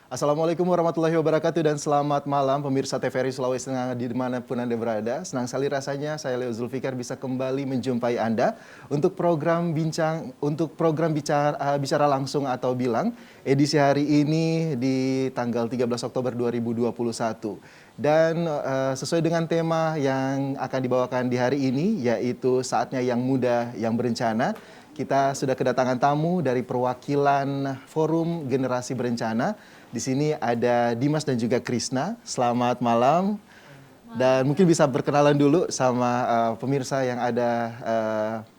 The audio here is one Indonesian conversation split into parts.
Assalamualaikum warahmatullahi wabarakatuh dan selamat malam pemirsa TVRI Sulawesi Tengah dimanapun Anda berada. Senang sekali rasanya saya Leo Zulfikar bisa kembali menjumpai Anda untuk program bicara langsung atau bilang edisi hari ini di tanggal 13 Oktober 2021. Dan sesuai dengan tema yang akan dibawakan di hari ini yaitu saatnya yang muda yang berencana. Kita sudah kedatangan tamu dari perwakilan Forum Generasi Berencana. Di sini ada Dimas dan juga Krisna. Selamat malam. Dan mungkin bisa berkenalan dulu sama pemirsa yang ada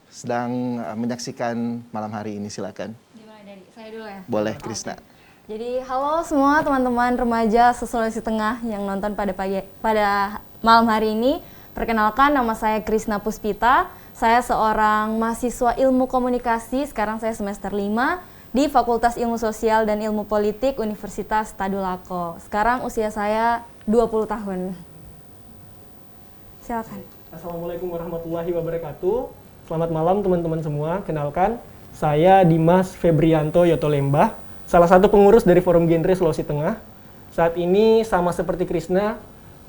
sedang menyaksikan malam hari ini. Silakan. Dimulai dari saya dulu ya? Boleh, Krisna. Okay. Jadi halo semua teman-teman remaja Sulawesi Tengah yang nonton pada malam hari ini. Perkenalkan, nama saya Krisna Puspita. Saya seorang mahasiswa ilmu komunikasi, sekarang saya semester 5 di Fakultas Ilmu Sosial dan Ilmu Politik Universitas Tadulako. Sekarang usia saya 20 tahun. Silakan. Assalamualaikum warahmatullahi wabarakatuh. Selamat malam teman-teman semua. Kenalkan, saya Dimas Febrianto Yotolembah, salah satu pengurus dari Forum Genre Sulawesi Tengah. Saat ini sama seperti Krisna,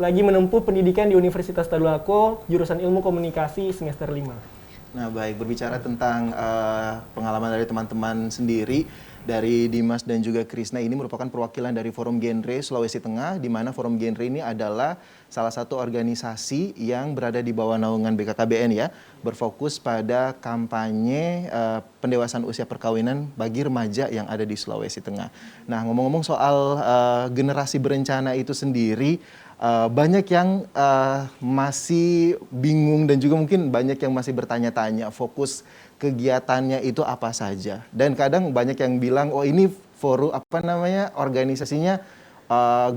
lagi menempuh pendidikan di Universitas Tadulako, jurusan Ilmu Komunikasi semester 5. Nah baik, berbicara tentang pengalaman dari teman-teman sendiri, dari Dimas dan juga Krisna ini merupakan perwakilan dari Forum Genre Sulawesi Tengah, di mana Forum Genre ini adalah salah satu organisasi yang berada di bawah naungan BKKBN ya, berfokus pada kampanye pendewasaan usia perkawinan bagi remaja yang ada di Sulawesi Tengah. Nah ngomong-ngomong soal generasi berencana itu sendiri, banyak yang masih bingung dan juga mungkin banyak yang masih bertanya-tanya fokus kegiatannya itu apa saja. Dan kadang banyak yang bilang, oh ini forum organisasinya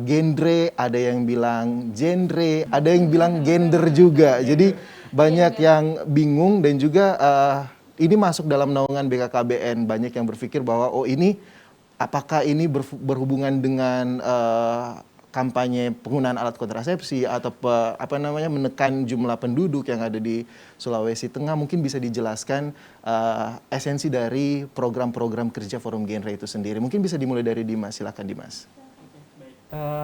genre, ada yang bilang genre, ada yang bilang gender juga. Jadi banyak yang bingung dan juga ini masuk dalam naungan BKKBN. Banyak yang berpikir bahwa oh ini apakah ini berhubungan dengan kampanye penggunaan alat kontrasepsi atau menekan jumlah penduduk yang ada di Sulawesi Tengah. Mungkin bisa dijelaskan esensi dari program-program kerja Forum Genre itu sendiri. Mungkin bisa dimulai dari Dimas. Silakan Dimas.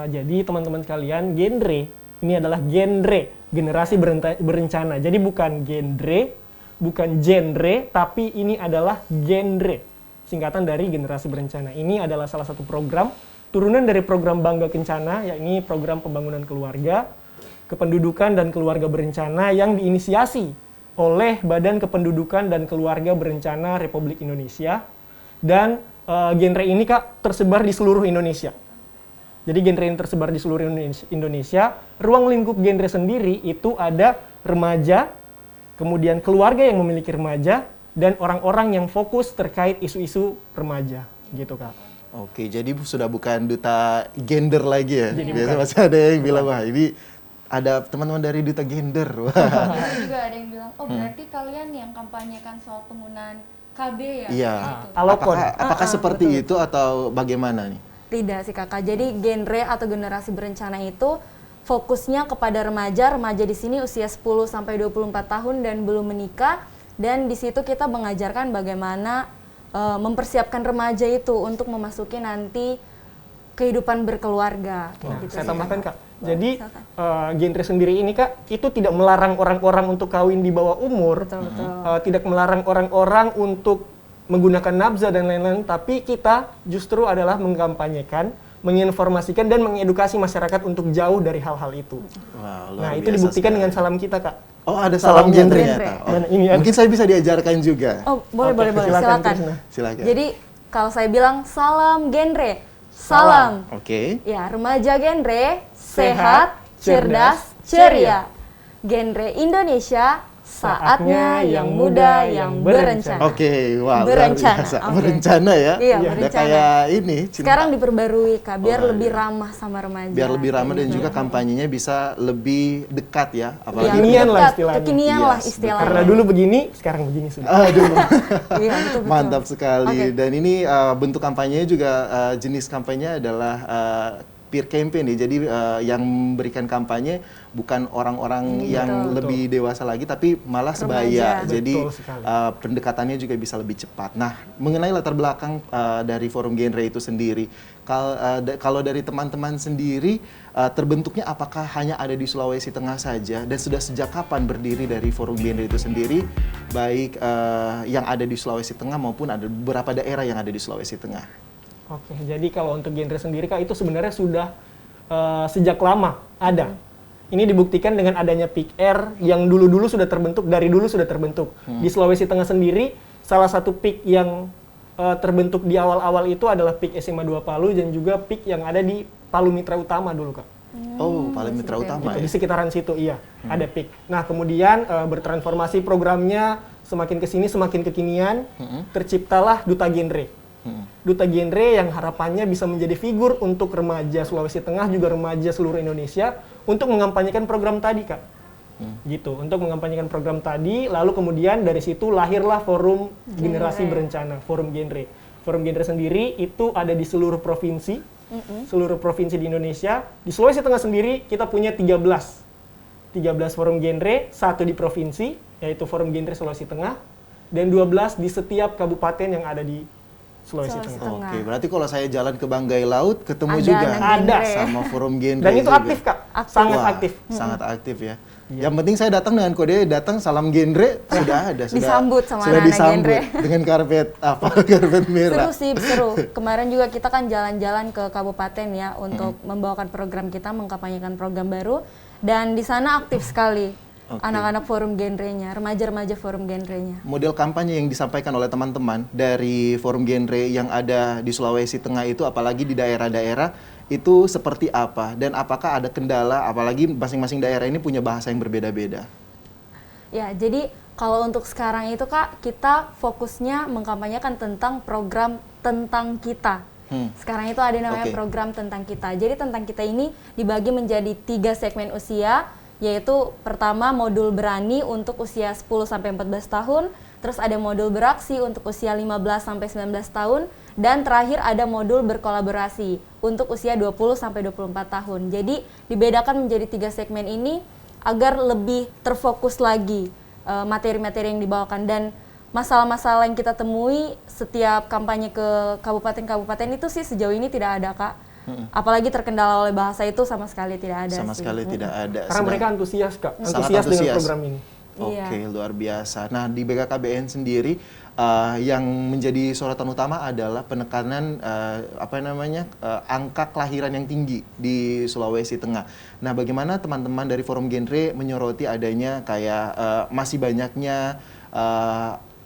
Jadi teman-teman sekalian, genre ini adalah generasi berencana. Jadi bukan genre, tapi ini adalah genre, singkatan dari generasi berencana. Ini adalah salah satu program turunan dari program Bangga Kencana, yakni program pembangunan keluarga, kependudukan dan keluarga berencana yang diinisiasi oleh Badan Kependudukan dan Keluarga Berencana Republik Indonesia. Dan genre ini Kak tersebar di seluruh Indonesia. Jadi genre ini tersebar di seluruh Indonesia. Ruang lingkup genre sendiri itu ada remaja, kemudian keluarga yang memiliki remaja, dan orang-orang yang fokus terkait isu-isu remaja, gitu Kak. Oke, jadi sudah bukan duta gender lagi ya. Biasanya bukan. masih ada yang bilang, wah ini ada teman-teman dari duta gender. Juga ada yang bilang, oh berarti kalian yang kampanyekan soal penggunaan KB ya? Iya. Alokon. Apakah seperti itu atau bagaimana nih? Tidak sih kakak, jadi genre atau generasi berencana itu fokusnya kepada remaja di sini usia 10 sampai 24 tahun dan belum menikah. Dan di situ kita mengajarkan bagaimana mempersiapkan remaja itu untuk memasuki nanti kehidupan berkeluarga. Gitu saya tambahkan Kak, jadi genre sendiri ini Kak, itu tidak melarang orang-orang untuk kawin di bawah umur, tidak melarang orang-orang untuk menggunakan nafza dan lain-lain, tapi kita justru adalah mengkampanyekan, menginformasikan dan mengedukasi masyarakat untuk jauh dari hal-hal itu. Wow, nah itu dibuktikan dengan salam kita Kak. Oh ada salamnya ternyata. Oh, ini mungkin saya bisa diajarkan juga. Oh boleh. Silakan. Jadi kalau saya bilang salam genre, salam. Oke. Ya remaja genre, sehat, cerdas, ceria. Genre Indonesia, saatnya yang muda yang berencana. Oke, wah berencana. Berencana ya. Iya, udah berencana. kayak ini. Sekarang diperbarui Kak, biar lebih ramah sama remaja. Biar lebih ramah dan juga kampanyenya bisa lebih dekat ya. Apalagi kekinian lah istilahnya. Kekinian lah istilahnya. Karena dulu begini, sekarang begini sudah. Aduh. Iya, betul. Mantap sekali. Dan ini bentuk kampanyenya juga jenis kampanye adalah peer campaign ya. Jadi yang memberikan kampanye bukan orang-orang yang lebih dewasa lagi, tapi malah sebaya. Remaja. Jadi Betul sekali. pendekatannya juga bisa lebih cepat. Nah, mengenai latar belakang dari Forum Genre itu sendiri, kalau dari teman-teman sendiri terbentuknya apakah hanya ada di Sulawesi Tengah saja, dan sudah sejak kapan berdiri dari Forum Genre itu sendiri, baik yang ada di Sulawesi Tengah maupun ada beberapa daerah yang ada di Sulawesi Tengah? Oke, jadi kalau untuk genre sendiri Kak, itu sebenarnya sudah sejak lama ada. Ini dibuktikan dengan adanya PIK R yang dulu-dulu sudah terbentuk, dari dulu sudah terbentuk. Di Sulawesi Tengah sendiri, salah satu PIK yang terbentuk di awal-awal itu adalah PIK SMA 2 Palu dan juga PIK yang ada di Palu Mitra Utama dulu Kak. Oh, Palu Mitra Utama Itu, ya? di sekitaran situ iya, ada PIK. Nah, kemudian bertransformasi programnya semakin ke sini semakin kekinian, terciptalah Duta Genre. Duta Genre yang harapannya bisa menjadi figur untuk remaja Sulawesi Tengah juga remaja seluruh Indonesia untuk mengampanyekan program tadi Kak. Gitu, untuk mengampanyekan program tadi, lalu kemudian dari situ lahirlah Forum Generasi Berencana, Forum Genre. Forum Genre sendiri itu ada di seluruh provinsi, seluruh provinsi di Indonesia. Di Sulawesi Tengah sendiri kita punya 13 Forum Genre, satu di provinsi, yaitu Forum Genre Sulawesi Tengah, dan 12 di setiap kabupaten yang ada di Sulawesi Tengah. Oke, berarti kalau saya jalan ke Banggai Laut, ketemu Ada juga anak Ada. genre. sama Forum Genre Dan itu juga. aktif Kak, Aktif. sangat Wah, aktif. sangat aktif ya. Yang penting saya datang dengan kode datang salam genre sudah ada, sudah Disambut sama sudah anak-anak disambut genre. dengan karpet karpet merah. Seru sih, seru. Kemarin juga kita kan jalan-jalan ke kabupaten ya untuk membawakan program kita, mengkampanyekan program baru, dan di sana aktif sekali anak-anak Forum Genre-nya, remaja-remaja Forum Genre-nya. Model kampanye yang disampaikan oleh teman-teman dari Forum Genre yang ada di Sulawesi Tengah itu, apalagi di daerah-daerah, itu seperti apa? Dan apakah ada kendala, apalagi masing-masing daerah ini punya bahasa yang berbeda-beda? Ya, jadi kalau untuk sekarang itu Kak, kita fokusnya mengkampanyekan tentang program tentang kita. Sekarang itu ada namanya program tentang kita. Jadi tentang kita ini dibagi menjadi 3 segmen usia, yaitu pertama modul berani untuk usia 10-14 tahun, terus ada modul beraksi untuk usia 15-19 tahun, dan terakhir ada modul berkolaborasi untuk usia 20-24 tahun. Jadi dibedakan menjadi 3 segmen ini agar lebih terfokus lagi materi-materi yang dibawakan, dan masalah-masalah yang kita temui setiap kampanye ke kabupaten-kabupaten itu sih sejauh ini tidak ada Kak. Apalagi terkendala oleh bahasa itu sama sekali tidak ada. Sama sekali tidak ada. Karena mereka antusias Kak, Sangat antusias dengan antusias. program ini. Oke, luar biasa. Nah, di BKKBN sendiri yang menjadi sorotan utama adalah penekanan angka kelahiran yang tinggi di Sulawesi Tengah. Nah, bagaimana teman-teman dari Forum Genre menyoroti adanya kayak masih banyaknya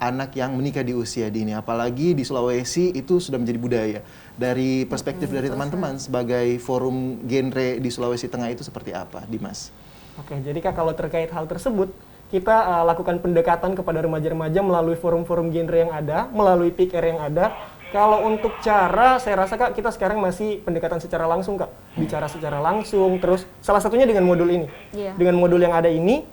anak yang menikah di usia dini, apalagi di Sulawesi itu sudah menjadi budaya. Dari perspektif dari teman-teman sebagai Forum Genre di Sulawesi Tengah itu seperti apa, Dimas? Oke, jadi Kak, kalau terkait hal tersebut, kita lakukan pendekatan kepada remaja-remaja melalui forum-forum genre yang ada, melalui PIK-R yang ada. Kalau untuk cara, saya rasa Kak, kita sekarang masih pendekatan secara langsung Kak. Bicara secara langsung, terus salah satunya dengan modul ini. Dengan modul yang ada ini,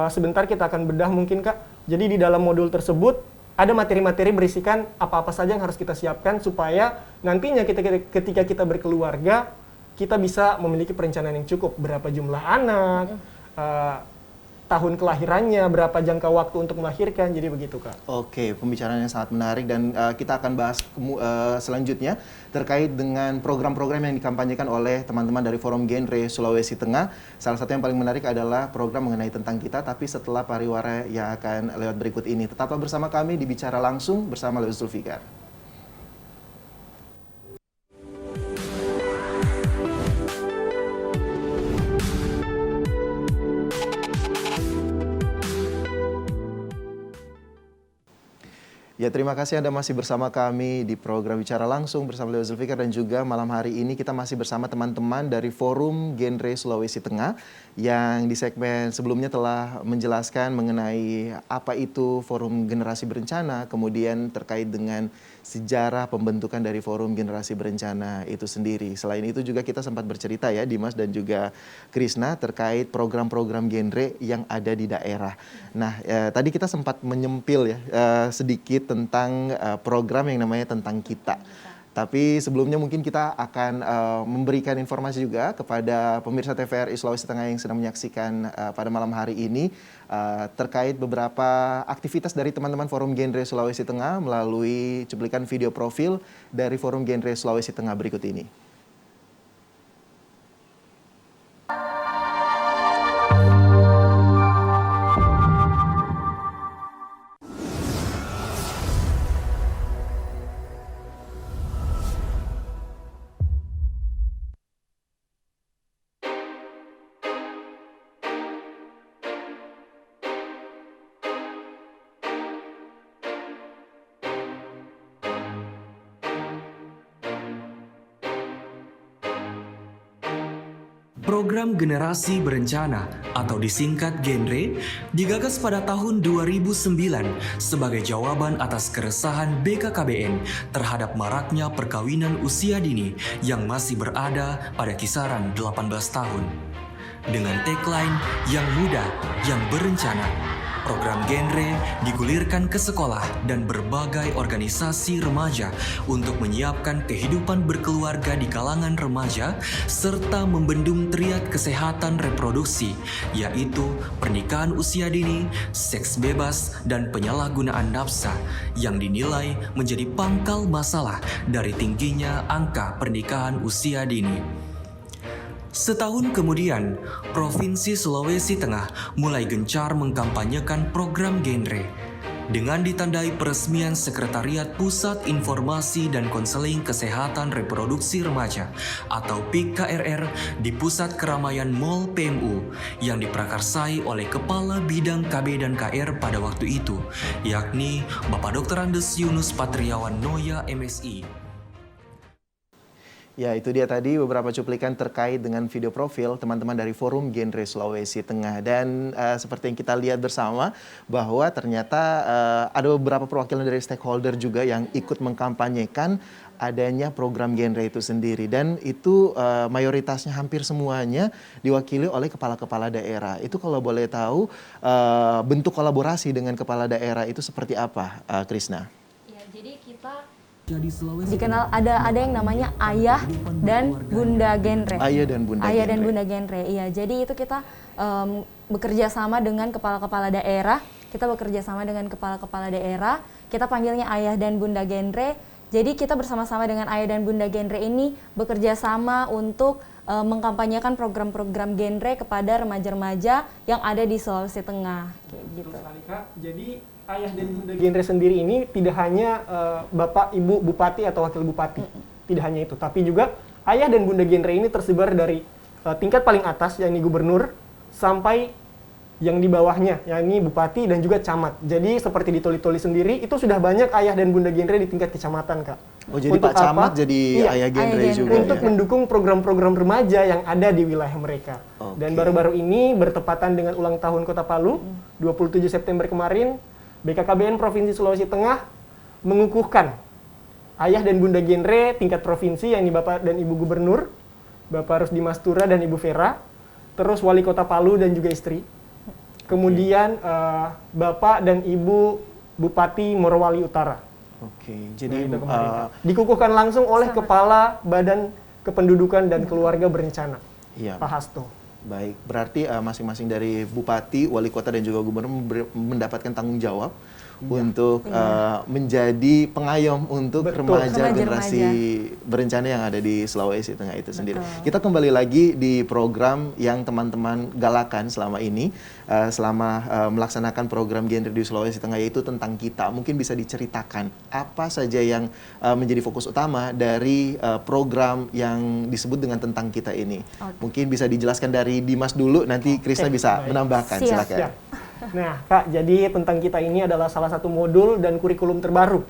sebentar kita akan bedah mungkin Kak. Jadi di dalam modul tersebut, ada materi-materi berisikan apa-apa saja yang harus kita siapkan supaya nantinya ketika kita berkeluarga, kita bisa memiliki perencanaan yang cukup. Berapa jumlah anak, tahun kelahirannya, berapa jangka waktu untuk melahirkan, jadi begitu Kak. Oke, pembicaraan yang sangat menarik, dan kita akan bahas selanjutnya terkait dengan program-program yang dikampanyekan oleh teman-teman dari Forum Genre Sulawesi Tengah. Salah satu yang paling menarik adalah program mengenai tentang kita, tapi setelah pariwara yang akan lewat berikut ini. Tetaplah bersama kami di Bicara Langsung bersama Leo Zulfikar. Ya, terima kasih Anda masih bersama kami di program Bicara Langsung bersama Leo Zulfikar, dan juga malam hari ini kita masih bersama teman-teman dari Forum Genre Sulawesi Tengah yang di segmen sebelumnya telah menjelaskan mengenai apa itu Forum Generasi Berencana, kemudian terkait dengan sejarah pembentukan dari Forum Generasi Berencana itu sendiri. Selain itu juga kita sempat bercerita ya, Dimas dan juga Krisna, terkait program-program genre yang ada di daerah. Nah, tadi kita sempat menyempil ya sedikit tentang program yang namanya Tentang Kita. Tapi sebelumnya mungkin kita akan memberikan informasi juga kepada pemirsa TVRI Sulawesi Tengah yang sedang menyaksikan pada malam hari ini terkait beberapa aktivitas dari teman-teman Forum Genre Sulawesi Tengah melalui cuplikan video profil dari Forum Genre Sulawesi Tengah berikut ini. Program Generasi Berencana atau disingkat Genre digagas pada tahun 2009 sebagai jawaban atas keresahan BKKBN terhadap maraknya perkawinan usia dini yang masih berada pada kisaran 18 tahun. Dengan tagline yang muda, yang berencana, program Genre digulirkan ke sekolah dan berbagai organisasi remaja untuk menyiapkan kehidupan berkeluarga di kalangan remaja serta membendung triad kesehatan reproduksi, yaitu pernikahan usia dini, seks bebas, dan penyalahgunaan nafsa yang dinilai menjadi pangkal masalah dari tingginya angka pernikahan usia dini. Setahun kemudian, Provinsi Sulawesi Tengah mulai gencar mengkampanyekan program Genre dengan ditandai peresmian Sekretariat Pusat Informasi dan Konseling Kesehatan Reproduksi Remaja atau PIK-KRR di Pusat Keramaian Mall PMU yang diprakarsai oleh Kepala Bidang KB dan KR pada waktu itu, yakni Bapak Dr. Andes Yunus Patriawan Noya MSI. Ya, itu dia tadi beberapa cuplikan terkait dengan video profil teman-teman dari Forum Genre Sulawesi Tengah. Dan seperti yang kita lihat bersama bahwa ternyata ada beberapa perwakilan dari stakeholder juga yang ikut mengkampanyekan adanya program Genre itu sendiri. Dan itu mayoritasnya hampir semuanya diwakili oleh kepala-kepala daerah. Itu kalau boleh tahu bentuk kolaborasi dengan kepala daerah itu seperti apa, Krisna? Ya, jadi kita dikenal ada yang namanya ayah dan bunda genre. Ayah dan bunda Ayah genre. dan bunda genre. Iya, jadi itu kita bekerja sama dengan kepala-kepala daerah. Kita bekerja sama dengan kepala-kepala daerah. Kita panggilnya ayah dan bunda genre. Jadi kita bersama-sama dengan ayah dan bunda genre ini bekerja sama untuk mengkampanyekan program-program genre kepada remaja-remaja yang ada di Sulawesi Tengah. Kayak gitu. Betul sekali, Kak. Jadi ayah dan bunda genre sendiri ini tidak hanya bapak, ibu, bupati atau wakil bupati. Tidak hanya itu, tapi juga ayah dan bunda genre ini tersebar dari tingkat paling atas, yakni gubernur, sampai yang di bawahnya, yakni bupati dan juga camat. Jadi seperti ditulis sendiri, itu sudah banyak ayah dan bunda genre di tingkat kecamatan, Kak. Oh, jadi Pak Camat jadi ayah genre juga untuk ya? mendukung program-program remaja yang ada di wilayah mereka. Oke. Dan baru-baru ini bertepatan dengan ulang tahun Kota Palu, 27 September kemarin, BKKBN Provinsi Sulawesi Tengah mengukuhkan ayah dan bunda genre tingkat provinsi, yakni Bapak dan Ibu Gubernur, Bapak Rusdi Mastura dan Ibu Vera, terus Wali Kota Palu dan juga istri. Kemudian Bapak dan Ibu Bupati Morowali Utara. Oke, jadi dikukuhkan langsung oleh Kepala Badan Kependudukan dan Keluarga Berencana, iya. Pak Hasto. Baik, berarti masing-masing dari bupati, wali kota dan juga gubernur mendapatkan tanggung jawab untuk menjadi pengayom untuk remaja generasi berencana yang ada di Sulawesi Tengah itu sendiri. Kita kembali lagi di program yang teman-teman galakan selama ini, selama melaksanakan program Genre di Sulawesi Tengah, yaitu tentang kita. Mungkin bisa diceritakan apa saja yang menjadi fokus utama dari program yang disebut dengan tentang kita ini. Mungkin bisa dijelaskan dari Dimas dulu, nanti Krisna bisa menambahkan. Silakan. Siap. Nah, Kak, jadi tentang kita ini adalah salah satu modul dan kurikulum terbaru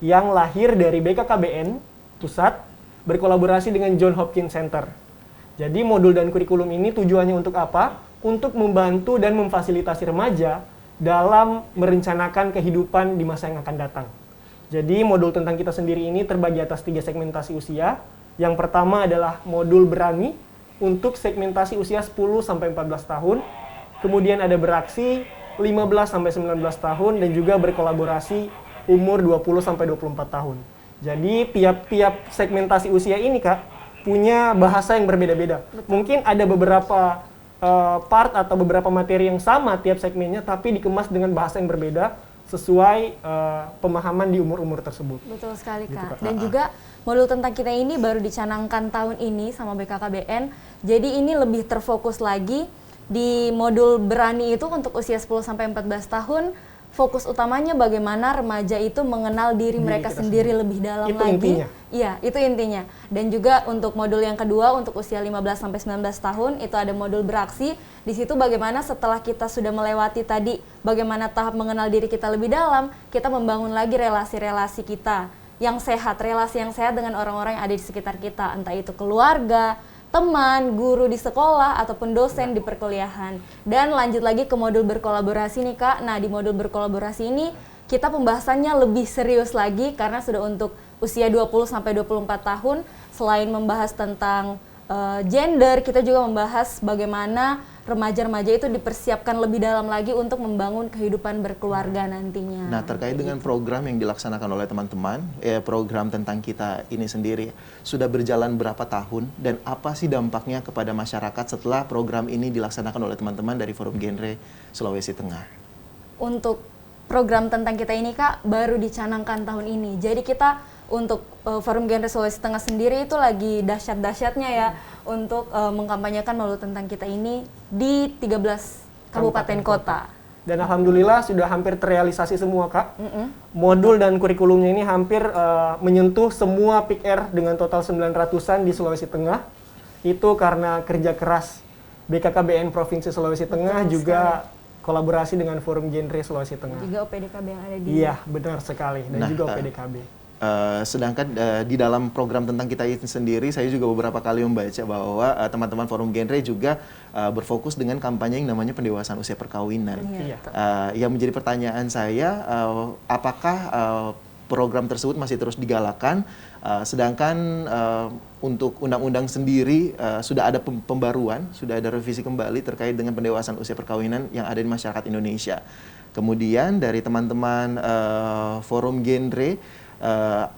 yang lahir dari BKKBN Pusat berkolaborasi dengan John Hopkins Center. Jadi modul dan kurikulum ini tujuannya untuk apa? Untuk membantu dan memfasilitasi remaja dalam merencanakan kehidupan di masa yang akan datang. Jadi modul tentang kita sendiri ini terbagi atas 3 segmentasi usia. Yang pertama adalah modul berani untuk segmentasi usia 10-14 tahun. Kemudian ada beraksi 15-19 tahun dan juga berkolaborasi umur 20-24 tahun. Jadi tiap-tiap segmentasi usia ini Kak punya bahasa yang berbeda-beda. Mungkin ada beberapa part atau beberapa materi yang sama tiap segmennya, tapi dikemas dengan bahasa yang berbeda sesuai pemahaman di umur-umur tersebut. Betul sekali Gitu, Kak. Kak. Dan juga modul tentang kita ini baru dicanangkan tahun ini sama BKKBN. Jadi ini lebih terfokus lagi di modul berani itu untuk usia 10 sampai 14 tahun. Fokus utamanya bagaimana remaja itu mengenal diri mereka kita sendiri lebih dalam Itu lagi. intinya. Iya, itu intinya. Dan juga untuk modul yang kedua untuk usia 15 sampai 19 tahun itu ada modul beraksi. Di situ bagaimana setelah kita sudah melewati tadi bagaimana tahap mengenal diri kita lebih dalam, kita membangun lagi relasi-relasi kita yang sehat, relasi yang sehat dengan orang-orang yang ada di sekitar kita, entah itu keluarga, teman, guru di sekolah, ataupun dosen di perkuliahan. Dan lanjut lagi ke modul berkolaborasi nih Kak. Nah di modul berkolaborasi ini kita pembahasannya lebih serius lagi karena sudah untuk usia 20-24 tahun. Selain membahas tentang gender, kita juga membahas bagaimana remaja-remaja itu dipersiapkan lebih dalam lagi untuk membangun kehidupan berkeluarga nantinya. Nah, terkait dengan program yang dilaksanakan oleh teman-teman, program tentang kita ini sendiri, sudah berjalan berapa tahun dan apa sih dampaknya kepada masyarakat setelah program ini dilaksanakan oleh teman-teman dari Forum Genre Sulawesi Tengah? Untuk program tentang kita ini Kak, baru dicanangkan tahun ini. Jadi kita untuk Forum Genre Sulawesi Tengah sendiri itu lagi dahsyat-dahsyatnya ya untuk mengkampanyekan modul tentang kita ini di 13 kabupaten kota. Dan alhamdulillah sudah hampir terrealisasi semua Kak. Modul dan kurikulumnya ini hampir menyentuh semua PIK-R dengan total 900-an di Sulawesi Tengah. Itu karena kerja keras BKKBN Provinsi Sulawesi Tengah, juga kolaborasi dengan Forum Genre Sulawesi Tengah. Juga OPDKB yang ada di... Iya, benar sekali. Dan juga OPDKB. Sedangkan di dalam program tentang kita ini sendiri, saya juga beberapa kali membaca bahwa teman-teman Forum Genre juga berfokus dengan kampanye yang namanya pendewasaan usia perkawinan. Iya. Yang menjadi pertanyaan saya, apakah program tersebut masih terus digalakan, sedangkan untuk undang-undang sendiri sudah ada pembaruan, sudah ada revisi kembali terkait dengan pendewasaan usia perkawinan yang ada di masyarakat Indonesia. Kemudian dari teman-teman Forum Genre,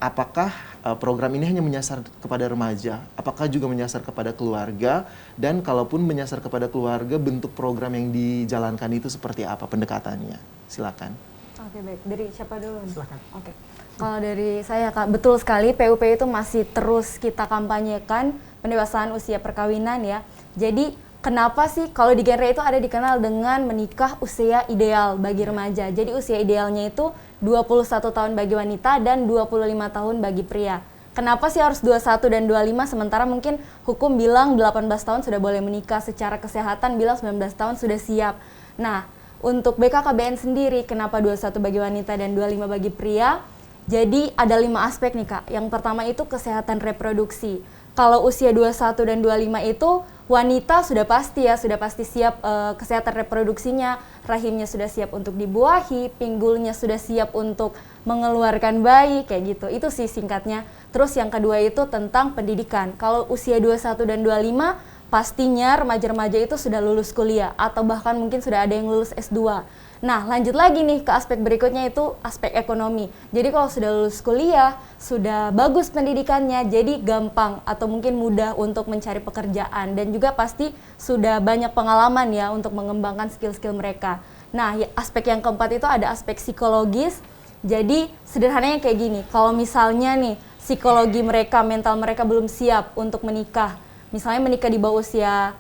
apakah program ini hanya menyasar kepada remaja? Apakah juga menyasar kepada keluarga? Dan kalaupun menyasar kepada keluarga, bentuk program yang dijalankan itu seperti apa pendekatannya? Silakan. Oke, baik. Dari siapa dulu? Silakan. Oke. Kalau dari saya Kak, betul sekali PUP itu masih terus kita kampanyekan pendewasaan usia perkawinan ya. Jadi kenapa sih kalau di genre itu ada dikenal dengan menikah usia ideal bagi remaja. Jadi usia idealnya itu 21 tahun bagi wanita dan 25 tahun bagi pria. Kenapa sih harus 21 dan 25 sementara mungkin hukum bilang 18 tahun sudah boleh menikah, secara kesehatan bilang 19 tahun sudah siap. Nah, untuk BKKBN sendiri kenapa 21 bagi wanita dan 25 bagi pria? Jadi ada 5 aspek nih Kak. Yang pertama itu kesehatan reproduksi. Kalau usia 21 dan 25 itu wanita sudah pasti siap kesehatan reproduksinya, rahimnya sudah siap untuk dibuahi, pinggulnya sudah siap untuk mengeluarkan bayi, kayak gitu. Itu sih singkatnya. Terus yang kedua itu tentang pendidikan. Kalau usia 21 dan 25, pastinya remaja-remaja itu sudah lulus kuliah atau bahkan mungkin sudah ada yang lulus S2. Nah, lanjut lagi nih ke aspek berikutnya itu aspek ekonomi. Jadi kalau sudah lulus kuliah, sudah bagus pendidikannya, jadi gampang atau mungkin mudah untuk mencari pekerjaan dan juga pasti sudah banyak pengalaman ya untuk mengembangkan skill-skill mereka. Nah, aspek yang keempat itu ada aspek psikologis. Jadi sederhananya kayak gini, kalau misalnya nih psikologi mereka, mental mereka belum siap untuk menikah, misalnya menikah di bawah usia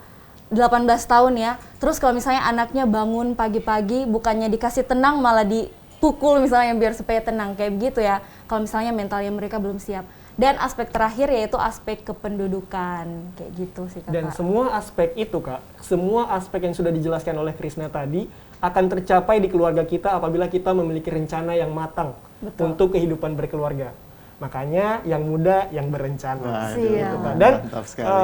18 tahun ya, terus kalau misalnya anaknya bangun pagi-pagi bukannya dikasih tenang malah dipukul misalnya biar supaya tenang, kayak begitu ya, kalau misalnya mentalnya mereka belum siap. Dan aspek terakhir yaitu aspek kependudukan, kayak gitu sih Kak. Dan semua aspek itu Kak, semua aspek yang sudah dijelaskan oleh Krisna tadi akan tercapai di keluarga kita apabila kita memiliki rencana yang matang untuk kehidupan berkeluarga. Makanya yang muda yang berencana. Waduh, Gitu, Kak. Dan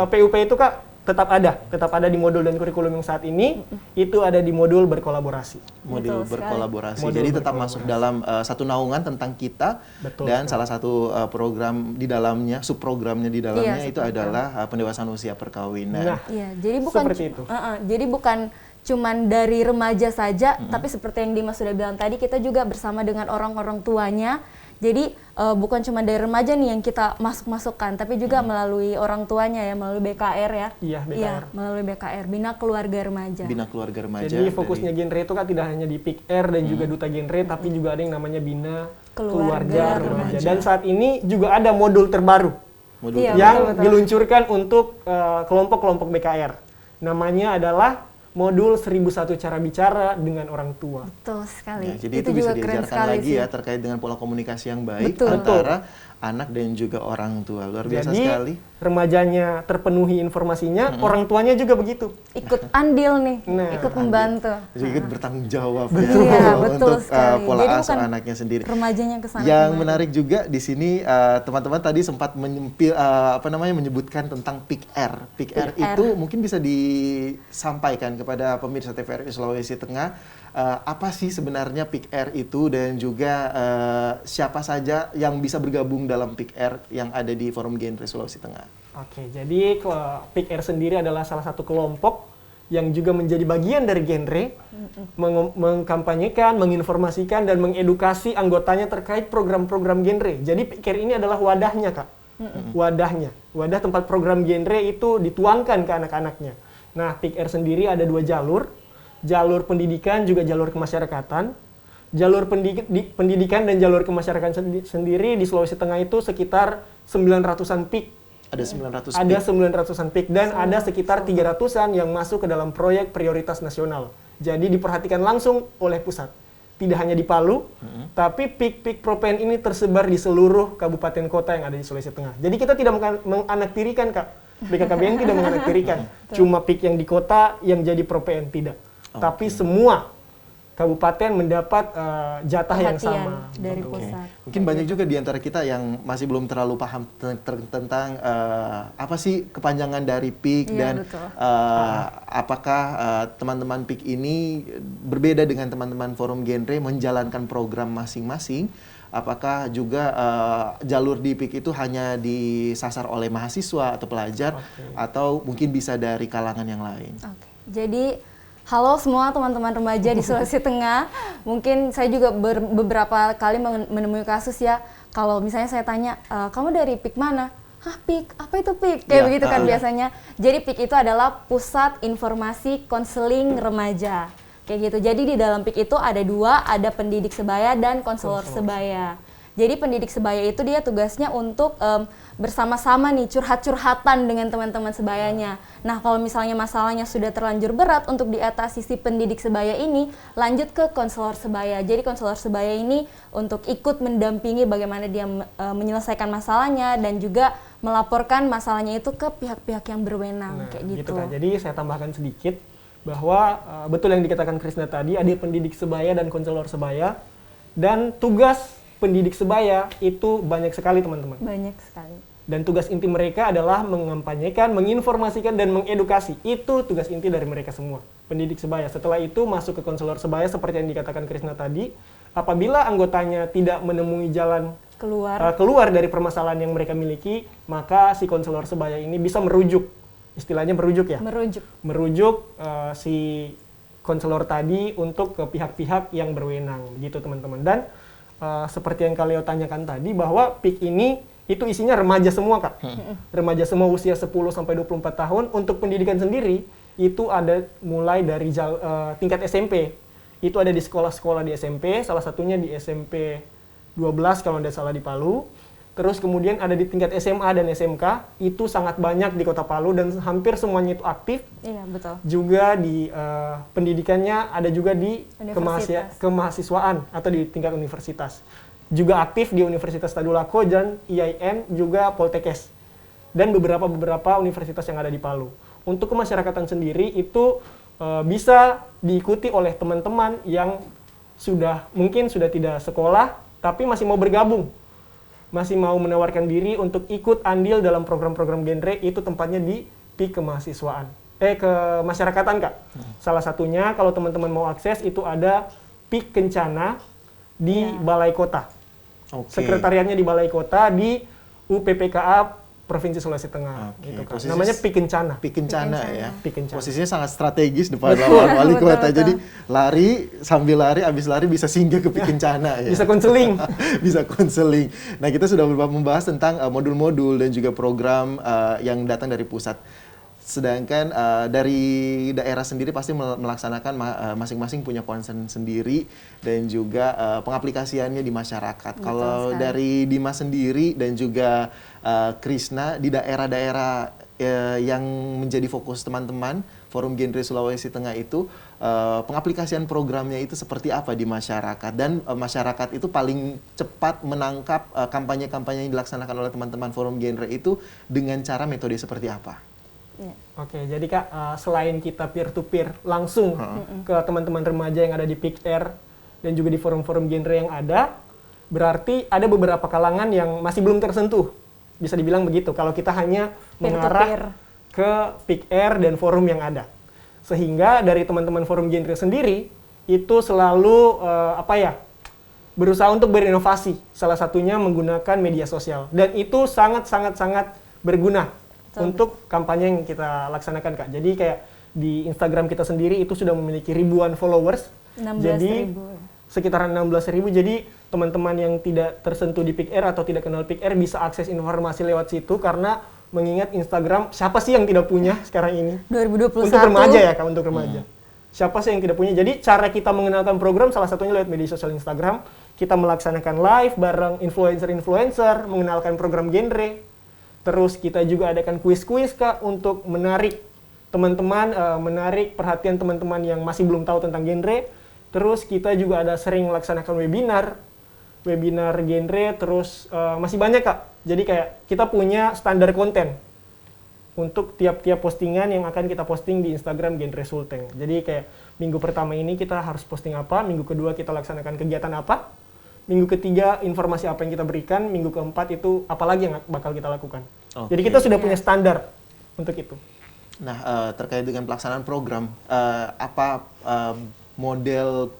PUP itu Kak tetap ada di modul dan kurikulum yang saat ini, itu ada di modul berkolaborasi. Modul berkolaborasi. Modul Jadi tetap berkolaborasi. masuk dalam satu naungan tentang kita. Betul, dan betul. salah satu program di dalamnya, subprogramnya di dalamnya itu adalah pendewasaan usia perkawinan. Nah, Iya, jadi bukan seperti itu. Jadi bukan cuman dari remaja saja, tapi seperti yang Dimas sudah bilang tadi, kita juga bersama dengan orang-orang tuanya Jadi bukan cuma dari remaja nih yang kita masukkan, tapi juga melalui orang tuanya ya, melalui BKR ya. Iya, BKR. Iya, melalui BKR, Bina Keluarga Remaja. Bina Keluarga Remaja. Jadi fokusnya genre itu kan tidak hanya di Pick R dan juga Duta Genre, tapi juga ada yang namanya Bina Keluarga Remaja. Dan saat ini juga ada modul terbaru Iya, yang betul-betul. diluncurkan untuk kelompok-kelompok BKR. Namanya adalah modul 1001 cara bicara dengan orang tua. Betul sekali. Ya, jadi itu bisa juga keren diajarkan sekali lagi sih. ya terkait dengan pola komunikasi yang baik Betul. antara anak dan juga orang tua. Luar biasa Jadi sekali. remajanya terpenuhi informasinya, orang tuanya juga begitu. Ikut andil nih, Nah, ikut membantu. Jadi ikut bertanggung jawab Betul. ya Iya, betul untuk sekali. pola Jadi asuh bukan anaknya sendiri. Remajanya ke sana. Yang kemari. menarik juga di sini teman-teman tadi sempat menyebutkan tentang Pick R. Pick R Pick R. itu mungkin bisa disampaikan kepada pemirsa TVRI Sulawesi Tengah apa sih sebenarnya Pick R itu dan juga siapa saja yang bisa bergabung dalam Pick R yang ada di Forum Genre Sulawesi Tengah. Oke, jadi Pick R sendiri adalah salah satu kelompok yang juga menjadi bagian dari genre, mengkampanyekan, menginformasikan, dan mengedukasi anggotanya terkait program-program genre. Jadi Pick R ini adalah wadahnya, Kak. Wadahnya. Wadah tempat program genre itu dituangkan ke anak-anaknya. Nah, Pick R sendiri ada 2 jalur. Jalur pendidikan juga jalur kemasyarakatan. Jalur pendidikan dan jalur kemasyarakatan sendiri di Sulawesi Tengah itu sekitar 900-an PIK. Ada 900 Ada PIK. 900-an PIK dan ada sekitar 300-an yang masuk ke dalam proyek prioritas nasional. Jadi diperhatikan langsung oleh pusat. Tidak hanya di Palu, tapi PIK-PIK Propen ini tersebar di seluruh kabupaten kota yang ada di Sulawesi Tengah. Jadi kita tidak menganaktirikan, Kak. BKKBN tidak menganaktirikan. Cuma PIK yang di kota yang jadi Propen, tidak. Tapi semua kabupaten mendapat jatah yang Perhatian sama. dari Oke. pusat. Mungkin banyak juga di antara kita yang masih belum terlalu paham tentang apa sih kepanjangan dari PIK Iya, dan betul. apakah teman-teman PIK ini berbeda dengan teman-teman Forum Genre menjalankan program masing-masing. Apakah juga jalur di PIK itu hanya disasar oleh mahasiswa atau pelajar atau mungkin bisa dari kalangan yang lain. Oke. Jadi halo semua teman-teman remaja di Sulawesi Tengah. Mungkin saya juga beberapa kali menemui kasus ya. Kalau misalnya saya tanya, kamu dari PIK mana? Hah, PIK? Apa itu PIK? Kayak Ya, begitu kan biasanya. Jadi PIK itu adalah Pusat Informasi Konseling Remaja. Kayak gitu. Jadi di dalam PIK itu ada 2, ada pendidik sebaya dan konselor sebaya. Jadi pendidik sebaya itu dia tugasnya untuk bersama-sama nih curhat-curhatan dengan teman-teman sebayanya. Nah, kalau misalnya masalahnya sudah terlanjur berat untuk diatasi si pendidik sebaya ini, lanjut ke konselor sebaya. Jadi konselor sebaya ini untuk ikut mendampingi bagaimana dia menyelesaikan masalahnya dan juga melaporkan masalahnya itu ke pihak-pihak yang berwenang kayak gitu. Kak. Jadi saya tambahkan sedikit bahwa betul yang dikatakan Krisna tadi, ada pendidik sebaya dan konselor sebaya, dan tugas pendidik sebaya itu banyak sekali teman-teman. Banyak sekali. Dan tugas inti mereka adalah mengampanyekan, menginformasikan, dan mengedukasi. Itu tugas inti dari mereka semua, pendidik sebaya. Setelah itu masuk ke konselor sebaya seperti yang dikatakan Krisna tadi. Apabila anggotanya tidak menemui jalan keluar dari permasalahan yang mereka miliki, maka si konselor sebaya ini bisa merujuk. Istilahnya merujuk ya? Merujuk si konselor tadi untuk ke pihak-pihak yang berwenang, gitu teman-teman. Dan seperti yang Kaleo tanyakan tadi, bahwa PIK ini itu isinya remaja semua, Kak. Remaja semua usia 10 sampai 24 tahun. Untuk pendidikan sendiri itu ada mulai dari tingkat SMP. Itu ada di sekolah-sekolah di SMP, salah satunya di SMP 12 kalau tidak salah di Palu. Terus kemudian ada di tingkat SMA dan SMK, itu sangat banyak di Kota Palu dan hampir semuanya itu aktif. Iya, betul. Juga di pendidikannya ada juga di kemahasiswaan atau di tingkat universitas. Juga aktif di Universitas Tadulako dan IAIN, juga Poltekkes. Dan beberapa universitas yang ada di Palu. Untuk kemasyarakatan sendiri itu bisa diikuti oleh teman-teman yang mungkin sudah tidak sekolah, tapi masih mau bergabung. Masih mau menawarkan diri untuk ikut andil dalam program-program genre, itu tempatnya di PIK kemahasiswaan. Kemasyarakatan, Kak. Salah satunya kalau teman-teman mau akses itu ada PIK Kencana di Balai Kota. Sekretariatnya di Balai Kota di UPPKA Provinsi Sulawesi Tengah. Oke, Gitu, Kak. posisi- Namanya PI Kencana. PI Kencana ya. PI Kencana. Posisinya sangat strategis depan lawan wali Betul, kota. betul. Jadi lari, sambil lari, abis lari bisa singgah ke PI Kencana ya. Bisa konseling. Bisa konseling. Nah, kita sudah membahas tentang modul-modul dan juga program yang datang dari pusat. Sedangkan dari daerah sendiri pasti melaksanakan masing-masing punya concern sendiri dan juga pengaplikasiannya di masyarakat. Kalau sekali. dari Dimas sendiri dan juga Krisna di daerah-daerah yang menjadi fokus teman-teman Forum Genre Sulawesi Tengah itu pengaplikasian programnya itu seperti apa di masyarakat dan masyarakat itu paling cepat menangkap kampanye-kampanye yang dilaksanakan oleh teman-teman Forum Genre itu dengan cara metode seperti apa? Ya. Oke, jadi Kak, selain kita peer-to-peer langsung ke teman-teman remaja yang ada di PIKR dan juga di forum-forum genre yang ada, berarti ada beberapa kalangan yang masih belum tersentuh. Bisa dibilang begitu, kalau kita hanya mengarah ke PIKR dan forum yang ada. Sehingga dari teman-teman forum genre sendiri, itu selalu berusaha untuk berinovasi. Salah satunya menggunakan media sosial. Dan itu sangat-sangat berguna untuk kampanye yang kita laksanakan, Kak. Jadi kayak di Instagram kita sendiri itu sudah memiliki ribuan followers. 16.000. Jadi sekitaran 16.000. Jadi teman-teman yang tidak tersentuh di PIKR atau tidak kenal PIKR bisa akses informasi lewat situ karena mengingat Instagram siapa sih yang tidak punya sekarang ini? 2021. Untuk remaja ya, Kak, untuk remaja. Siapa sih yang tidak punya? Jadi cara kita mengenalkan program salah satunya lewat media sosial Instagram. Kita melaksanakan live bareng influencer-influencer, mengenalkan program genre. Terus kita juga adakan kuis-kuis, Kak, untuk menarik teman-teman, menarik perhatian teman-teman yang masih belum tahu tentang genre. Terus kita juga ada sering melaksanakan webinar genre, terus masih banyak, Kak. Jadi kayak kita punya standar konten untuk tiap-tiap postingan yang akan kita posting di Instagram Genre Sulteng. Jadi kayak minggu pertama ini kita harus posting apa, minggu kedua kita laksanakan kegiatan apa, minggu ketiga informasi apa yang kita berikan, minggu keempat itu apa lagi yang bakal kita lakukan. Oke. Jadi kita sudah punya standar untuk itu. Nah, terkait dengan pelaksanaan program, model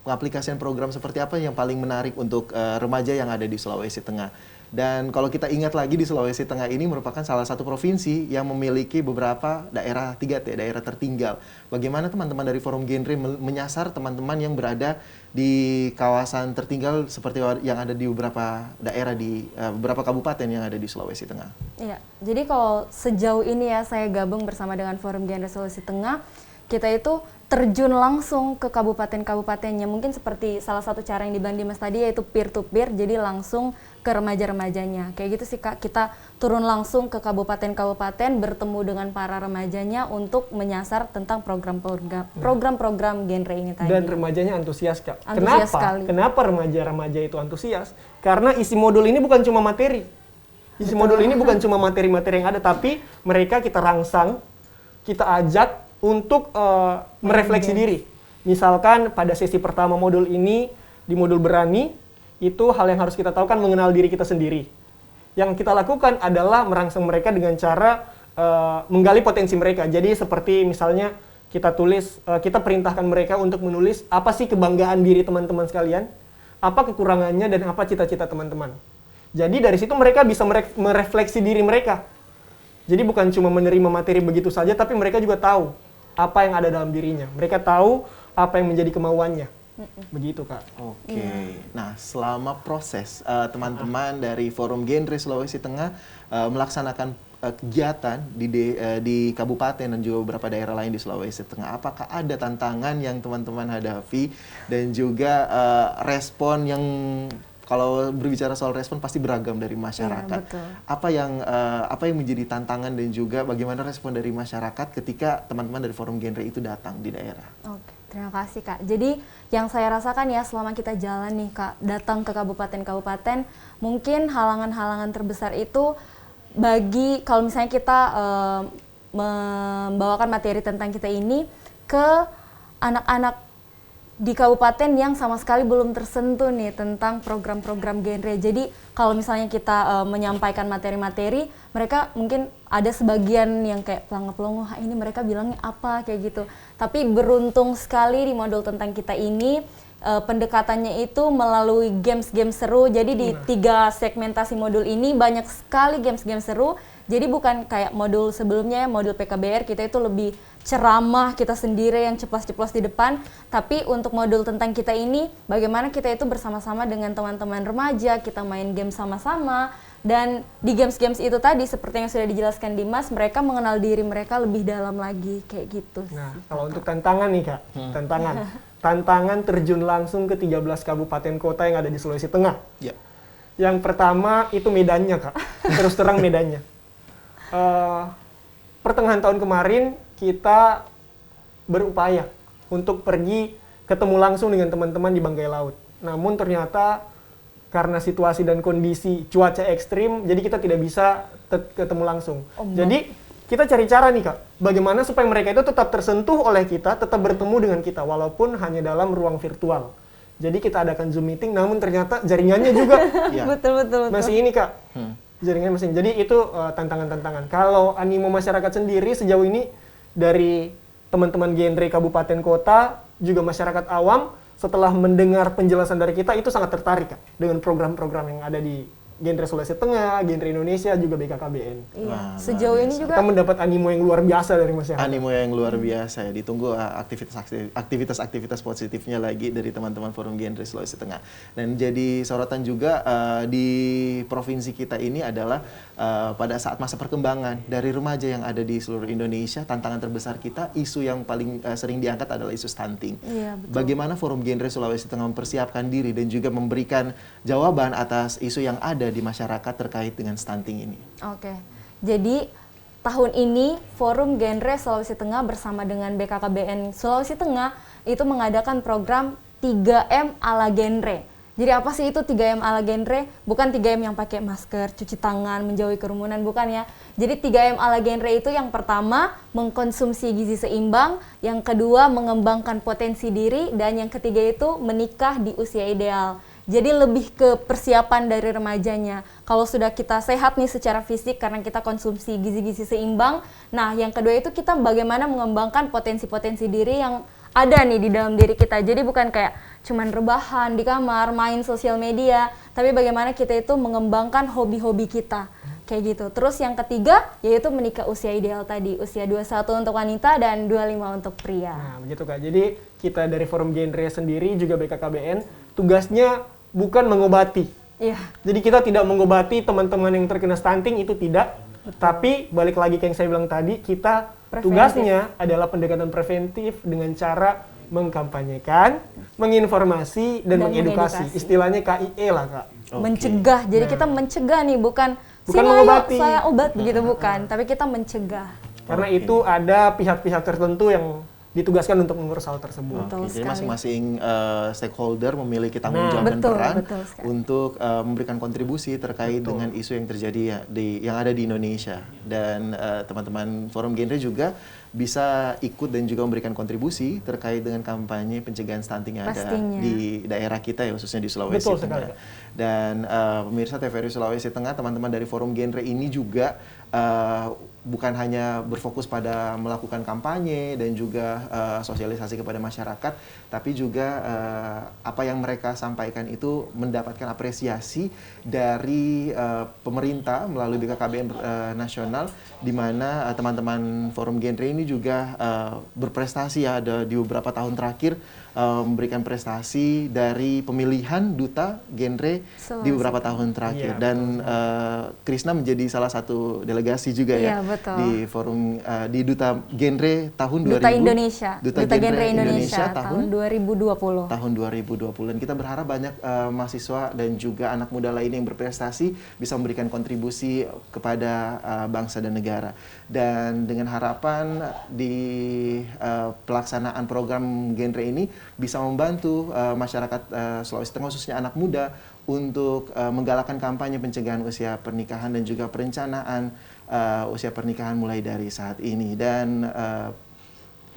pengaplikasian program seperti apa yang paling menarik untuk remaja yang ada di Sulawesi Tengah? Dan kalau kita ingat lagi di Sulawesi Tengah ini merupakan salah satu provinsi yang memiliki beberapa daerah 3T, daerah tertinggal. Bagaimana teman-teman dari Forum Genre menyasar teman-teman yang berada di kawasan tertinggal seperti yang ada di beberapa daerah di beberapa kabupaten yang ada di Sulawesi Tengah? Iya, jadi kalau sejauh ini ya saya gabung bersama dengan Forum Genre Sulawesi Tengah, kita itu terjun langsung ke kabupaten-kabupatennya. Mungkin seperti salah satu cara yang dibilang Dimas tadi yaitu peer-to-peer, jadi langsung ke remaja-remajanya. Kayak gitu sih, Kak, kita turun langsung ke kabupaten-kabupaten, bertemu dengan para remajanya untuk menyasar tentang program-program genre ini tadi. Dan remajanya antusias, Kak. Antusias Kenapa? sekali. Kenapa remaja-remaja itu antusias? Karena isi modul ini bukan cuma materi. Isi modul ini bukan cuma materi-materi yang ada, tapi mereka kita rangsang, kita ajak untuk merefleksi diri. Misalkan pada sesi pertama modul ini, di modul berani, itu hal yang harus kita tahu kan mengenal diri kita sendiri. Yang kita lakukan adalah merangsang mereka dengan cara menggali potensi mereka. Jadi seperti misalnya kita tulis, kita perintahkan mereka untuk menulis apa sih kebanggaan diri teman-teman sekalian, apa kekurangannya dan apa cita-cita teman-teman. Jadi dari situ mereka bisa merefleksi diri mereka. Jadi bukan cuma menerima materi begitu saja, tapi mereka juga tahu apa yang ada dalam dirinya. Mereka tahu apa yang menjadi kemauannya. Begitu, Kak. Oke. Nah, selama proses teman-teman dari Forum Genre Sulawesi Tengah melaksanakan kegiatan di kabupaten dan juga beberapa daerah lain di Sulawesi Tengah, apakah ada tantangan yang teman-teman hadapi dan juga respon yang kalau berbicara soal respon pasti beragam dari masyarakat. Iya, betul. Apa yang menjadi tantangan dan juga bagaimana respon dari masyarakat ketika teman-teman dari Forum Genre itu datang di daerah? Oke, terima kasih, Kak. Jadi yang saya rasakan ya selama kita jalan nih, Kak, datang ke kabupaten-kabupaten, mungkin halangan-halangan terbesar itu bagi kalau misalnya kita membawakan materi tentang kita ini ke anak-anak di kabupaten yang sama sekali belum tersentuh nih tentang program-program genre. Jadi kalau misalnya kita menyampaikan materi-materi, mereka mungkin ada sebagian yang kayak pelangga-pelongo, ini mereka bilangnya apa kayak gitu. Tapi beruntung sekali di modul tentang kita ini, pendekatannya itu melalui games-games seru. Jadi di 3 segmentasi modul ini banyak sekali games-games seru. Jadi bukan kayak modul sebelumnya, modul PKBR kita itu lebih ceramah kita sendiri yang ceplas-ceplos di depan. Tapi untuk modul tentang kita ini, bagaimana kita itu bersama-sama dengan teman-teman remaja, kita main game sama-sama. Dan di games-games itu tadi, seperti yang sudah dijelaskan Dimas, mereka mengenal diri mereka lebih dalam lagi, kayak gitu. Nah, kalau untuk tantangan nih Kak, tantangan terjun langsung ke 13 kabupaten kota yang ada di Sulawesi Tengah. Ya. Yang pertama itu medannya Kak, terus terang medannya. Pertengahan tahun kemarin kita berupaya untuk pergi ketemu langsung dengan teman-teman di Banggai Laut. Namun ternyata karena situasi dan kondisi cuaca ekstrim, jadi kita tidak bisa ketemu langsung. Jadi kita cari cara nih Kak, bagaimana supaya mereka itu tetap tersentuh oleh kita, tetap bertemu dengan kita, walaupun hanya dalam ruang virtual. Jadi kita adakan Zoom meeting, namun ternyata jaringannya juga Betul. masih ini Kak, jaringannya masih. Jadi itu tantangan-tantangan. Kalau animo masyarakat sendiri sejauh ini dari teman-teman genre kabupaten kota, juga masyarakat awam, setelah mendengar penjelasan dari kita itu sangat tertarik Kak, dengan program-program yang ada di genre Sulawesi Tengah, genre Indonesia, juga BKKBN. Iya. Wah, Sejauh ini juga Kita mendapat animo yang luar biasa dari masyarakat. Animo yang luar biasa ya. Ditunggu aktivitas positifnya lagi dari teman-teman Forum Genre Sulawesi Tengah. Dan jadi sorotan juga di provinsi kita ini adalah pada saat masa perkembangan dari remaja yang ada di seluruh Indonesia, tantangan terbesar kita, isu yang paling sering diangkat adalah isu stunting. Iya, betul. Bagaimana Forum Genre Sulawesi Tengah mempersiapkan diri dan juga memberikan jawaban atas isu yang ada di masyarakat terkait dengan stunting ini? Oke, jadi tahun ini Forum Genre Sulawesi Tengah bersama dengan BKKBN Sulawesi Tengah itu mengadakan program 3M ala genre. Jadi apa sih itu 3M ala genre? Bukan 3M yang pakai masker, cuci tangan, menjauhi kerumunan, bukan ya. Jadi 3M ala genre itu yang pertama mengkonsumsi gizi seimbang, yang kedua mengembangkan potensi diri, dan yang ketiga itu menikah di usia ideal. Jadi lebih ke persiapan dari remajanya. Kalau sudah kita sehat nih secara fisik karena kita konsumsi gizi-gizi seimbang, nah yang kedua itu kita bagaimana mengembangkan potensi-potensi diri yang ada nih di dalam diri kita. Jadi bukan kayak cuman rebahan di kamar, main sosial media, tapi bagaimana kita itu mengembangkan hobi-hobi kita. Kayak gitu. Terus yang ketiga yaitu menikah usia ideal tadi, usia 21 untuk wanita dan 25 untuk pria. Nah, begitu Kak. Jadi kita dari Forum Genre sendiri juga BKKBN tugasnya bukan mengobati. Iya. Jadi kita tidak mengobati teman-teman yang terkena stunting, itu tidak. Betul. Tapi balik lagi ke yang saya bilang tadi, kita tugasnya adalah pendekatan preventif dengan cara mengkampanyekan, menginformasi, dan mengedukasi. Istilahnya KIE lah Kak. Mencegah. Jadi kita mencegah nih, bukan sini mengobati. ayo, saya obat begitu, bukan. Tapi kita mencegah. Karena itu ada pihak-pihak tertentu yang ditugaskan untuk mengurus hal tersebut. Betul Jadi sekali. masing-masing stakeholder memiliki tanggung jawab dan peran sekali. untuk memberikan kontribusi terkait dengan isu yang terjadi ya, yang ada di Indonesia. Dan teman-teman Forum Genre juga bisa ikut dan juga memberikan kontribusi terkait dengan kampanye pencegahan stunting yang ada di daerah kita ya, khususnya di Sulawesi Tengah. Dan pemirsa TVRI Sulawesi Tengah, teman-teman dari Forum Genre ini juga bukan hanya berfokus pada melakukan kampanye dan juga sosialisasi kepada masyarakat, tapi juga apa yang mereka sampaikan itu mendapatkan apresiasi dari pemerintah melalui BKKBN nasional, di mana teman-teman Forum Genre ini juga berprestasi ya, ada di beberapa tahun terakhir memberikan prestasi dari pemilihan duta genre di beberapa tahun terakhir. Dan Krisna menjadi salah satu delegasi juga ya, betul. di forum di duta genre tahun Duta 2000, Indonesia, duta genre Indonesia tahun 2020. Tahun 2020. Dan kita berharap banyak mahasiswa dan juga anak muda lain yang berprestasi bisa memberikan kontribusi kepada bangsa dan negara. Dan dengan harapan di pelaksanaan program genre ini bisa membantu masyarakat Sulawesi Tengah, khususnya anak muda, untuk menggalakkan kampanye pencegahan usia pernikahan dan juga perencanaan usia pernikahan mulai dari saat ini. Dan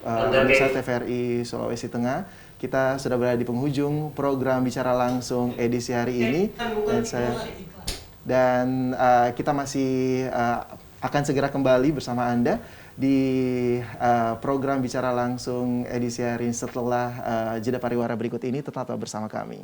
pemirsa TVRI Sulawesi Tengah, kita sudah berada di penghujung program Bicara Langsung edisi hari ini, dan kita masih akan segera kembali bersama Anda di program Bicara Langsung edisi hari ini setelah jeda pariwara berikut ini. Tetaplah bersama kami.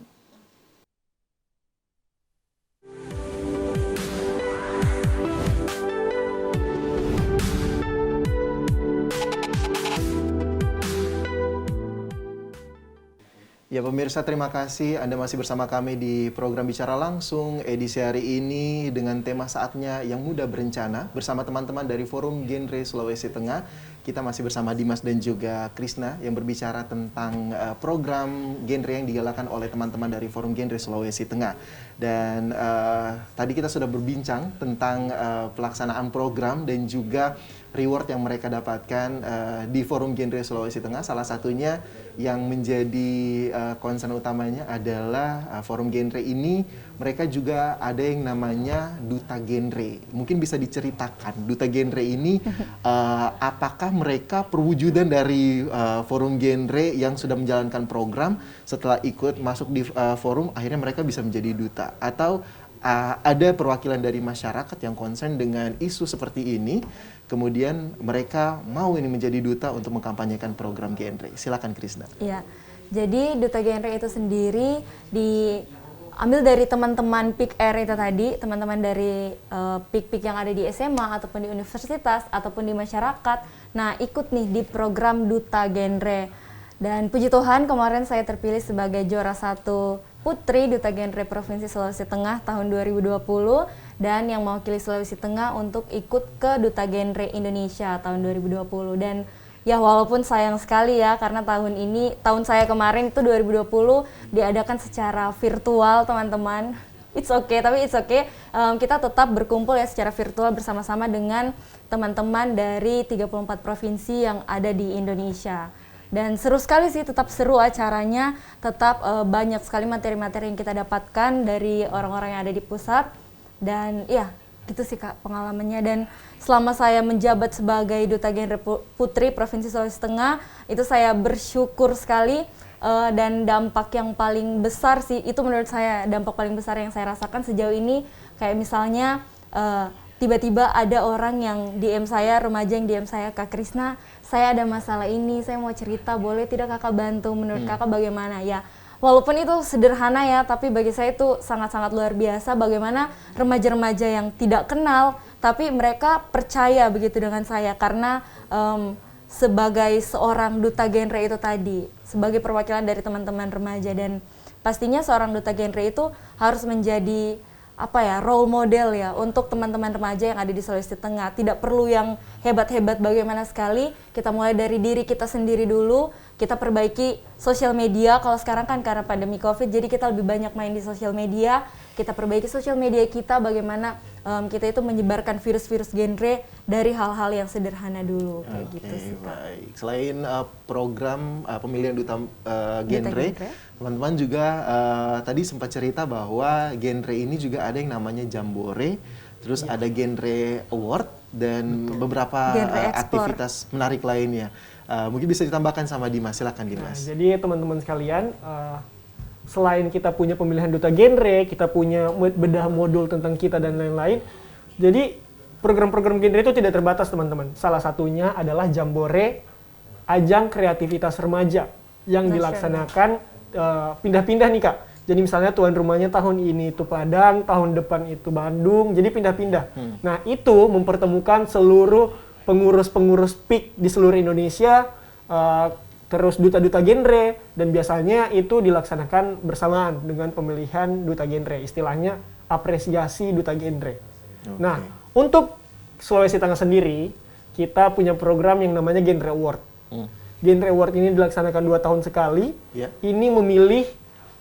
Ya pemirsa, terima kasih Anda masih bersama kami di program Bicara Langsung edisi hari ini dengan tema saatnya yang muda berencana bersama teman-teman dari Forum Genre Sulawesi Tengah. Kita masih bersama Dimas dan juga Krisna yang berbicara tentang program genre yang digalakan oleh teman-teman dari Forum Genre Sulawesi Tengah. Dan tadi kita sudah berbincang tentang pelaksanaan program dan juga reward yang mereka dapatkan di Forum Genre Sulawesi Tengah. Salah satunya yang menjadi concern utamanya adalah Forum Genre ini mereka juga ada yang namanya Duta Genre. Mungkin bisa diceritakan Duta Genre ini apakah mereka perwujudan dari Forum Genre yang sudah menjalankan program, setelah ikut masuk di forum akhirnya mereka bisa menjadi duta, atau ada perwakilan dari masyarakat yang concern dengan isu seperti ini, kemudian mereka mau ini menjadi duta untuk mengkampanyekan program genre. Silakan Krisna. Iya, jadi Duta Genre itu sendiri diambil dari teman-teman PIK R itu tadi, teman-teman dari PIK-PIK yang ada di SMA ataupun di universitas ataupun di masyarakat. Nah, ikut nih di program Duta Genre. Dan puji Tuhan kemarin saya terpilih sebagai juara 1 Putri Duta Genre Provinsi Sulawesi Tengah tahun 2020 dan yang mewakili Sulawesi Tengah untuk ikut ke Duta Genre Indonesia tahun 2020. Dan ya walaupun sayang sekali ya karena tahun saya kemarin itu 2020 diadakan secara virtual teman-teman. It's okay, tapi it's okay. Kita tetap berkumpul ya secara virtual bersama-sama dengan teman-teman dari 34 provinsi yang ada di Indonesia. Dan seru sekali sih, tetap seru acaranya, tetap banyak sekali materi-materi yang kita dapatkan dari orang-orang yang ada di pusat. Dan ya, gitu sih Kak pengalamannya. Dan selama saya menjabat sebagai Duta Genre Putri Provinsi Sulawesi Tengah, itu saya bersyukur sekali dan dampak yang paling besar sih, itu menurut saya dampak paling besar yang saya rasakan sejauh ini, kayak misalnya tiba-tiba ada orang yang DM saya, remaja yang DM saya, Kak Krisna, saya ada masalah ini, saya mau cerita, boleh tidak Kakak bantu? Menurut Kakak bagaimana? Ya, walaupun itu sederhana ya, tapi bagi saya itu sangat-sangat luar biasa bagaimana remaja-remaja yang tidak kenal, tapi mereka percaya begitu dengan saya karena sebagai seorang Duta Genre itu tadi, sebagai perwakilan dari teman-teman remaja, dan pastinya seorang Duta Genre itu harus menjadi role model ya untuk teman-teman remaja yang ada di Sulawesi Tengah. Tidak perlu yang hebat-hebat bagaimana sekali, kita mulai dari diri kita sendiri dulu, kita perbaiki sosial media. Kalau sekarang kan karena pandemi Covid, jadi kita lebih banyak main di sosial media, kita perbaiki sosial media kita, bagaimana kita itu menyebarkan virus-virus genre dari hal-hal yang sederhana dulu. Kayak gitu sih, Kak. Baik. Selain program pemilihan duta genre, teman-teman juga tadi sempat cerita bahwa genre ini juga ada yang namanya Jambore, terus ada Genre Award dan beberapa aktivitas menarik lainnya. Mungkin bisa ditambahkan sama Dimas, silakan Dimas. Nah, jadi teman-teman sekalian, selain kita punya pemilihan duta genre, kita punya bedah modul tentang kita dan lain-lain. Jadi program-program genre itu tidak terbatas teman-teman. Salah satunya adalah Jambore, ajang kreativitas remaja yang dilaksanakan pindah-pindah nih Kak. Jadi misalnya tuan rumahnya tahun ini itu Padang, tahun depan itu Bandung, jadi pindah-pindah. Nah itu mempertemukan seluruh pengurus-pengurus PIK di seluruh Indonesia, terus duta-duta genre, dan biasanya itu dilaksanakan bersamaan dengan pemilihan duta genre, istilahnya apresiasi duta genre. Nah, untuk Sulawesi Tengah sendiri, kita punya program yang namanya Genre Award. Genre Award ini dilaksanakan 2 tahun sekali. Ini memilih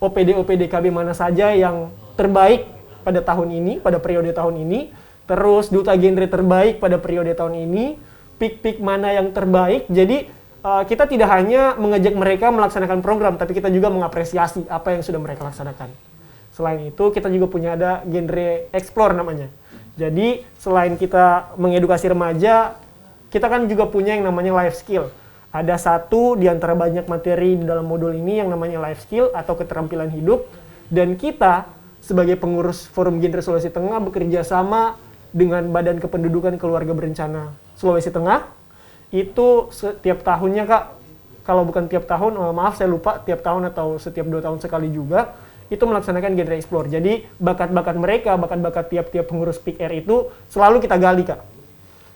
OPD-OPD KB mana saja yang terbaik pada tahun ini, pada periode tahun ini, terus duta genre terbaik pada periode tahun ini, PIK-PIK mana yang terbaik. Jadi kita tidak hanya mengajak mereka melaksanakan program, tapi kita juga mengapresiasi apa yang sudah mereka laksanakan. Selain itu, kita juga punya ada Genre Explore namanya. Jadi, selain kita mengedukasi remaja, kita kan juga punya yang namanya life skill. Ada satu di antara banyak materi di dalam modul ini yang namanya life skill atau keterampilan hidup. Dan kita sebagai pengurus Forum Genre Sulawesi Tengah bekerja sama dengan Badan Kependudukan Keluarga Berencana Sulawesi Tengah. Itu setiap tahunnya Kak, kalau bukan tiap tahun, maaf saya lupa, tiap tahun atau setiap 2 tahun sekali juga, itu melaksanakan Genre Explore. Jadi bakat-bakat mereka, bakat-bakat tiap-tiap pengurus Peak Air itu selalu kita gali Kak.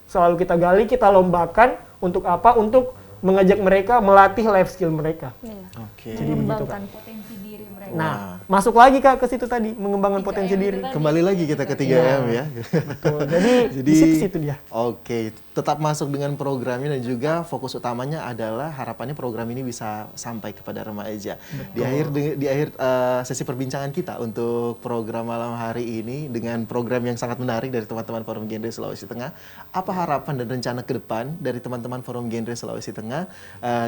Selalu kita gali, kita lombakan untuk apa? Untuk mengajak mereka melatih life skill mereka. Iya. Oke. Jadi begitu, Mengembangkan potensi diri mereka. Nah, masuk lagi Kak ke situ tadi, mengembangkan potensi diri. Kembali lagi kita ke 3M ya. Betul. Jadi di situ dia. Oke, tetap masuk dengan programnya dan juga fokus utamanya adalah harapannya program ini bisa sampai kepada remaja. Di akhir sesi perbincangan kita untuk program malam hari ini dengan program yang sangat menarik dari teman-teman Forum Genre Sulawesi Tengah, apa harapan dan rencana ke depan dari teman-teman Forum Genre Sulawesi Tengah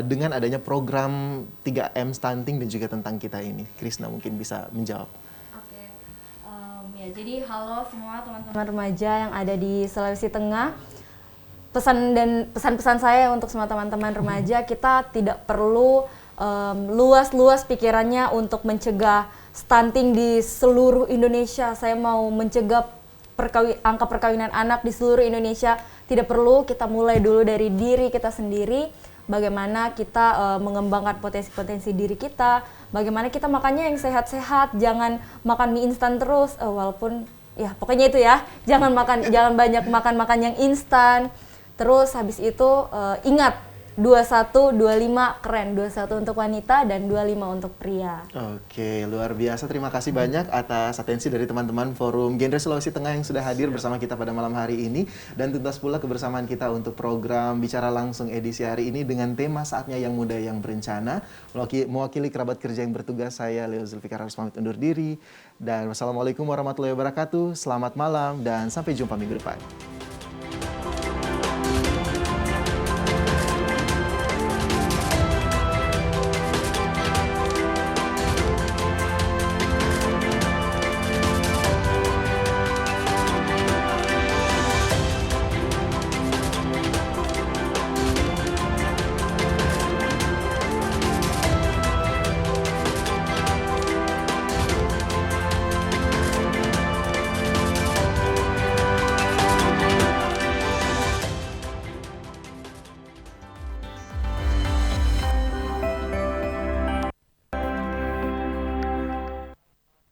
dengan adanya program 3M stunting dan juga tentang kita ini? Krisna mungkin bisa menjawab. Oke, ya jadi halo semua teman-teman remaja yang ada di Sulawesi Tengah. Pesan-pesan saya untuk semua teman-teman remaja, kita tidak perlu luas-luas pikirannya untuk mencegah stunting di seluruh Indonesia. Saya mau mencegah angka perkawinan anak di seluruh Indonesia. Tidak perlu, kita mulai dulu dari diri kita sendiri. Bagaimana kita mengembangkan potensi-potensi diri kita, bagaimana kita makannya yang sehat-sehat, jangan makan mie instan terus, walaupun ya pokoknya itu ya, jangan banyak makan yang instan. Terus habis itu ingat 21, 25 keren, 21 untuk wanita dan 25 untuk pria. Oke, luar biasa. Terima kasih banyak atas atensi dari teman-teman Forum Genre Sulawesi Tengah yang sudah hadir bersama kita pada malam hari ini. Dan tuntas pula kebersamaan kita untuk program Bicara Langsung edisi hari ini dengan tema Saatnya Yang Muda Yang Berencana. Mewakili kerabat kerja yang bertugas, saya Leo Zulfikar harus pamit undur diri. Dan wassalamualaikum warahmatullahi wabarakatuh. Selamat malam dan sampai jumpa minggu depan.